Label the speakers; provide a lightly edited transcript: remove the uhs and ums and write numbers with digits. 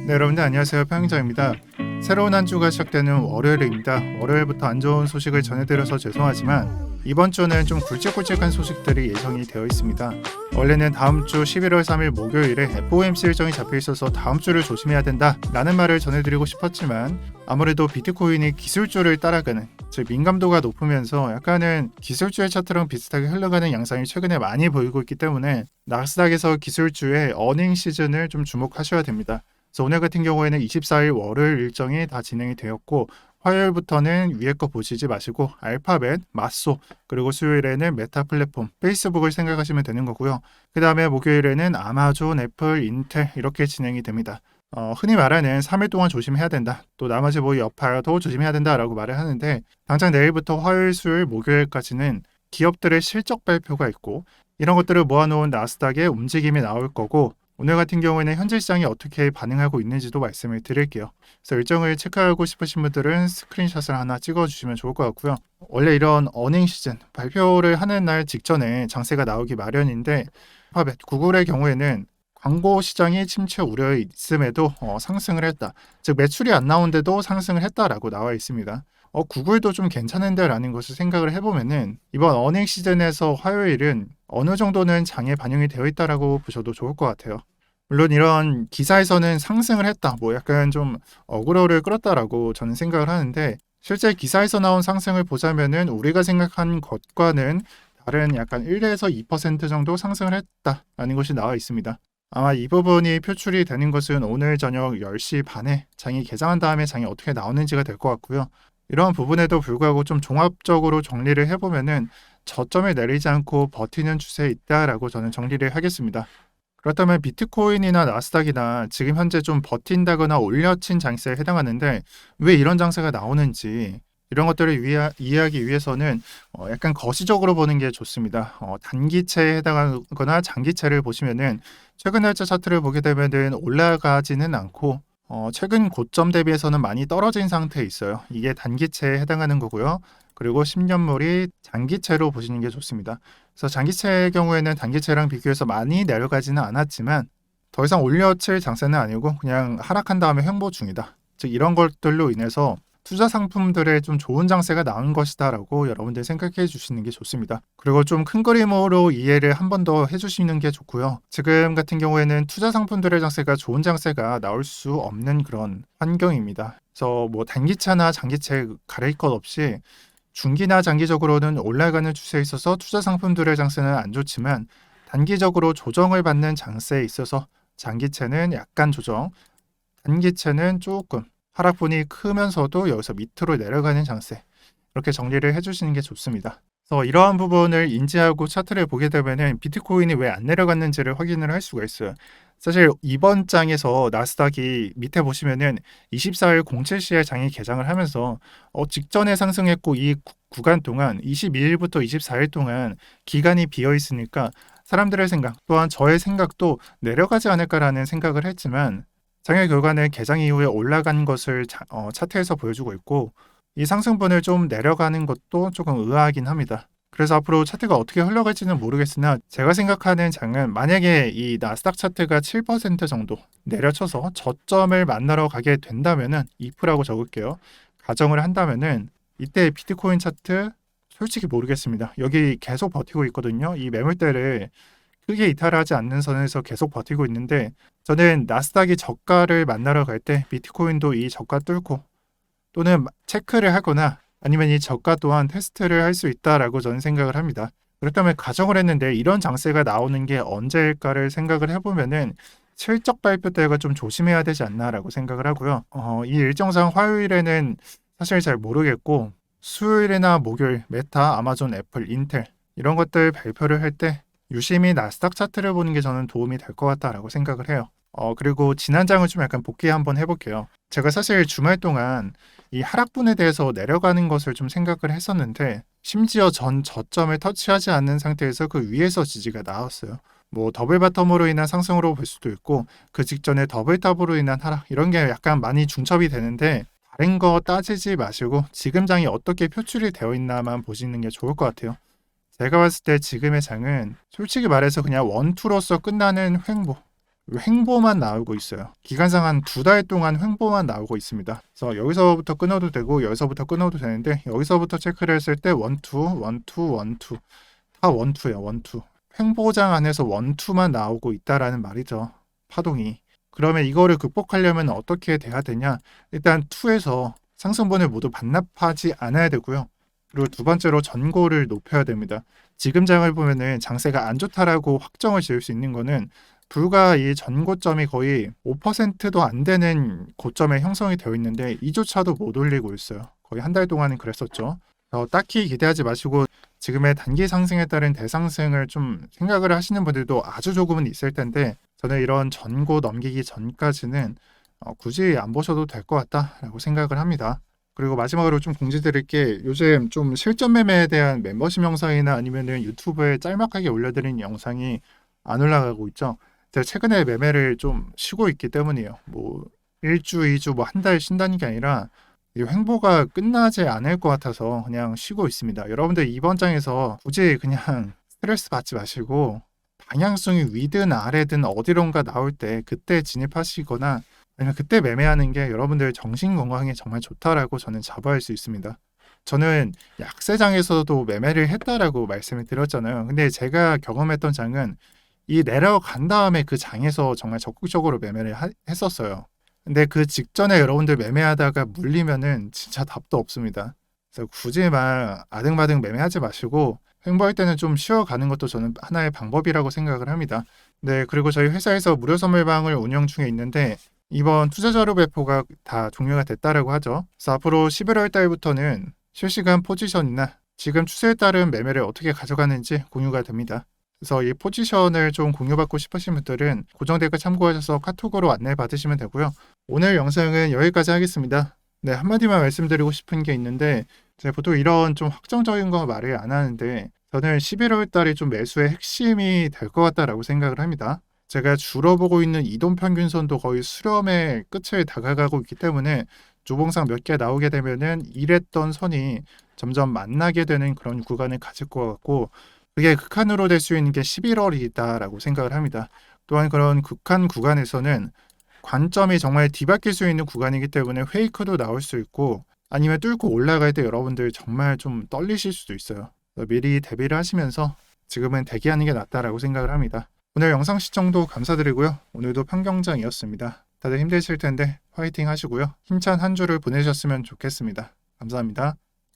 Speaker 1: 네, 여러분들 안녕하세요. 평행자입니다. 새로운 한 주가 시작되는 월요일입니다. 월요일부터 안 좋은 소식을 전해드려서 죄송하지만 이번 주는 좀 굵직굵직한 소식들이 예정이 되어 있습니다. 원래는 다음 주 11월 3일 목요일에 FOMC 일정이 잡혀 있어서 다음 주를 조심해야 된다 라는 말을 전해드리고 싶었지만 아무래도 비트코인이 기술주를 따라가는, 즉 민감도가 높으면서 약간은 기술주의 차트랑 비슷하게 흘러가는 양상이 최근에 많이 보이고 있기 때문에 나스닥에서 기술주의 어닝 시즌을 좀 주목하셔야 됩니다. 그래서 오늘 같은 경우에는 24일 월요일 일정이 다 진행이 되었고 화요일부터는 위에 거 보시지 마시고 알파벳, 마소, 그리고 수요일에는 메타 플랫폼, 페이스북을 생각하시면 되는 거고요. 그 다음에 목요일에는 아마존, 애플, 인텔 이렇게 진행이 됩니다. 흔히 말하는 3일 동안 조심해야 된다. 또 나머지 뭐 여파도 조심해야 된다라고 말을 하는데 당장 내일부터 화요일, 수요일, 목요일까지는 기업들의 실적 발표가 있고 이런 것들을 모아놓은 나스닥의 움직임이 나올 거고 오늘 같은 경우에는 현재 시장이 어떻게 반응하고 있는지도 말씀을 드릴게요. 그래서 일정을 체크하고 싶으신 분들은 스크린샷을 하나 찍어주시면 좋을 것 같고요. 원래 이런 어닝 시즌 발표를 하는 날 직전에 장세가 나오기 마련인데 알파벳, 구글의 경우에는 광고 시장이 침체 우려에 있음에도 상승을 했다. 즉 매출이 안 나오는데도 상승을 했다라고 나와 있습니다. 구글도 좀 괜찮은데 라는 것을 생각을 해보면은 이번 어닝 시즌에서 화요일은 어느 정도는 장에 반영이 되어 있다라고 보셔도 좋을 것 같아요. 물론 이런 기사에서는 상승을 했다, 뭐 약간 좀 어그로를 끌었다라고 저는 생각을 하는데 실제 기사에서 나온 상승을 보자면은 우리가 생각한 것과는 다른 약간 1에서 2% 정도 상승을 했다라는 것이 나와 있습니다. 아마 이 부분이 표출이 되는 것은 오늘 저녁 10시 반에 장이 개장한 다음에 장이 어떻게 나오는지가 될 것 같고요. 이런 부분에도 불구하고 좀 종합적으로 정리를 해보면은 저점을 내리지 않고 버티는 추세에 있다라고 저는 정리를 하겠습니다. 그렇다면 비트코인이나 나스닥이나 지금 현재 좀 버틴다거나 올려친 장세에 해당하는데 왜 이런 장세가 나오는지 이런 것들을 이해하기 위해서는 약간 거시적으로 보는 게 좋습니다. 단기채에 해당하거나 장기채를 보시면은 최근 날짜 차트를 보게 되면은 올라가지는 않고 최근 고점 대비해서는 많이 떨어진 상태에 있어요. 이게 단기채에 해당하는 거고요. 그리고 10년물이 장기채로 보시는 게 좋습니다. 그래서 장기채의 경우에는 단기채랑 비교해서 많이 내려가지는 않았지만 더 이상 올려칠 장세는 아니고 그냥 하락한 다음에 횡보 중이다. 즉 이런 것들로 인해서 투자 상품들의 좀 좋은 장세가 나온 것이다라고 여러분들 생각해 주시는 게 좋습니다. 그리고 좀 큰 그림으로 이해를 한 번 더 해주시는 게 좋고요. 지금 같은 경우에는 투자 상품들의 장세가 좋은 장세가 나올 수 없는 그런 환경입니다. 그래서 뭐 단기차나 장기채 가릴 것 없이 중기나 장기적으로는 올라가는 추세에 있어서 투자 상품들의 장세는 안 좋지만 단기적으로 조정을 받는 장세에 있어서 장기채는 약간 조정, 단기채는 조금 하락분이 크면서도 여기서 밑으로 내려가는 장세, 이렇게 정리를 해주시는 게 좋습니다. 그래서 이러한 부분을 인지하고 차트를 보게 되면 비트코인이 왜 안 내려갔는지를 확인을 할 수가 있어요. 사실 이번 장에서 나스닥이 밑에 보시면은 24일 07시에 장이 개장을 하면서 직전에 상승했고 이 구간 동안 22일부터 24일 동안 기간이 비어 있으니까 사람들의 생각 또한 저의 생각도 내려가지 않을까라는 생각을 했지만 장의 결과는 개장 이후에 올라간 것을 차트에서 보여주고 있고 이 상승분을 좀 내려가는 것도 조금 의아하긴 합니다. 그래서 앞으로 차트가 어떻게 흘러갈지는 모르겠으나 제가 생각하는 장은 만약에 이 나스닥 차트가 7% 정도 내려쳐서 저점을 만나러 가게 된다면은 if라고 적을게요. 가정을 한다면은 이때 비트코인 차트 솔직히 모르겠습니다. 여기 계속 버티고 있거든요. 이 매물대를 크게 이탈하지 않는 선에서 계속 버티고 있는데 저는 나스닥이 저가를 만나러 갈 때 비트코인도 이 저가 뚫고 또는 체크를 하거나 아니면 이 저가 또한 테스트를 할 수 있다라고 저는 생각을 합니다. 그렇다면 가정을 했는데 이런 장세가 나오는 게 언제일까를 생각을 해보면은 실적 발표 때가 좀 조심해야 되지 않나라고 생각을 하고요. 이 일정상 화요일에는 사실 잘 모르겠고 수요일이나 목요일 메타, 아마존, 애플, 인텔 이런 것들 발표를 할 때 유심히 나스닥 차트를 보는 게 저는 도움이 될 것 같다라고 생각을 해요. 그리고 지난 장을 좀 약간 복귀 한번 해볼게요. 제가 사실 주말 동안 이 하락분에 대해서 내려가는 것을 좀 생각을 했었는데 심지어 전 저점을 터치하지 않는 상태에서 그 위에서 지지가 나왔어요. 뭐 더블 바텀으로 인한 상승으로 볼 수도 있고 그 직전에 더블 탑으로 인한 하락 이런 게 약간 많이 중첩이 되는데 다른 거 따지지 마시고 지금 장이 어떻게 표출이 되어 있나만 보시는 게 좋을 것 같아요. 제가 봤을 때 지금의 장은 솔직히 말해서 그냥 원투로서 끝나는 횡보, 횡보만 나오고 있어요. 기간상 한 2달 동안 횡보만 나오고 있습니다. 그래서 여기서부터 끊어도 되고 여기서부터 끊어도 되는데 여기서부터 체크를 했을 때 원투, 원투, 원투 다 원투예요. 원투. 횡보장 안에서 원투만 나오고 있다라는 말이죠. 파동이. 그러면 이거를 극복하려면 어떻게 돼야 되냐? 일단 투에서 상승분을 모두 반납하지 않아야 되고요. 그리고 두 번째로 전고를 높여야 됩니다. 지금 장을 보면은 장세가 안 좋다라고 확정을 지을 수 있는 거는 불과 이 전고점이 거의 5%도 안 되는 고점에 형성이 되어 있는데 이조차도 못 올리고 있어요. 거의 한 달 동안은 그랬었죠. 딱히 기대하지 마시고 지금의 단기 상승에 따른 대상승을 좀 생각을 하시는 분들도 아주 조금은 있을 텐데 저는 이런 전고 넘기기 전까지는 굳이 안 보셔도 될 것 같다라고 생각을 합니다. 그리고 마지막으로 좀 공지드릴 게 요즘 좀 실전 매매에 대한 멤버십 영상이나 아니면은 유튜브에 짤막하게 올려드린 영상이 안 올라가고 있죠. 제가 최근에 매매를 좀 쉬고 있기 때문이에요. 뭐 1주, 2주, 뭐 한 달 쉰다는 게 아니라 이 횡보가 끝나지 않을 것 같아서 그냥 쉬고 있습니다. 여러분들 이번 장에서 굳이 그냥 스트레스 받지 마시고 방향성이 위든 아래든 어디론가 나올 때 그때 진입하시거나 아니면 그때 매매하는 게 여러분들 정신 건강에 정말 좋다라고 저는 자부할 수 있습니다. 저는 약세장에서도 매매를 했다라고 말씀을 드렸잖아요. 근데 제가 경험했던 장은 이 내려간 다음에 그 장에서 정말 적극적으로 매매를 했었어요. 근데 그 직전에 여러분들 매매하다가 물리면은 진짜 답도 없습니다. 그래서 굳이 막 아등바등 매매하지 마시고 횡보할 때는 좀 쉬어가는 것도 저는 하나의 방법이라고 생각을 합니다. 네, 그리고 저희 회사에서 무료 선물방을 운영 중에 있는데 이번 투자 자료 배포가 다 종료가 됐다라고 하죠. 그래서 앞으로 11월 달부터는 실시간 포지션이나 지금 추세에 따른 매매를 어떻게 가져가는지 공유가 됩니다. 그래서 이 포지션을 좀 공유받고 싶으신 분들은 고정 댓글 참고하셔서 카톡으로 안내 받으시면 되고요. 오늘 영상은 여기까지 하겠습니다. 네, 한마디만 말씀드리고 싶은 게 있는데 제가 보통 이런 좀 확정적인 거 말을 안 하는데 저는 11월 달이 좀 매수의 핵심이 될 것 같다라고 생각을 합니다. 제가 주로 보고 있는 이동평균선도 거의 수렴의 끝을 다가가고 있기 때문에 주봉상 몇 개 나오게 되면은 일했던 선이 점점 만나게 되는 그런 구간을 가질 것 같고 그게 극한으로 될 수 있는 게 11월이다라고 생각을 합니다. 또한 그런 극한 구간에서는 관점이 정말 뒤바뀔 수 있는 구간이기 때문에 페이크도 나올 수 있고 아니면 뚫고 올라갈 때 여러분들 정말 좀 떨리실 수도 있어요. 미리 대비를 하시면서 지금은 대기하는 게 낫다라고 생각을 합니다. 오늘 영상 시청도 감사드리고요. 오늘도 평경장이었습니다. 다들 힘드실 텐데 화이팅 하시고요. 힘찬 한 주를 보내셨으면 좋겠습니다. 감사합니다.